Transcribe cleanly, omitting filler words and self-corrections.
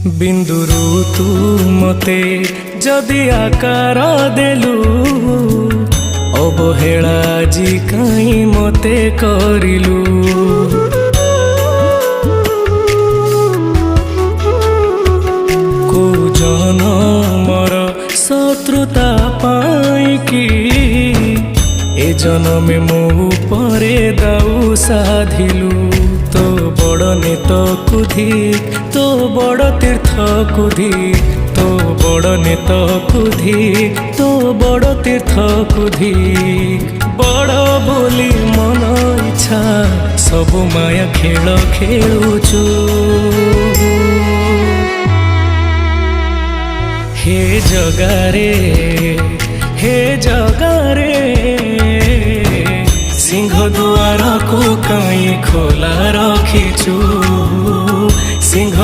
बिंदुरु तू मते जदि आकार देलु अवहेला जी कहीं मते करिलु। को जनमर शत्रुता पाई कि ए जन्मे मो परे दाऊ साधिलु। तो बड़ नेत कुधी तो बड़ तीर्थ कुधी तो बड़ नेत कुधी तो बड़ तीर्थ कुधी बड़ बोली मन इच्छा सबु माया खेल खेलुचु। हे जगारे हे जगारे सिंह दुआर को कहीं खोला रखीचु। सिंह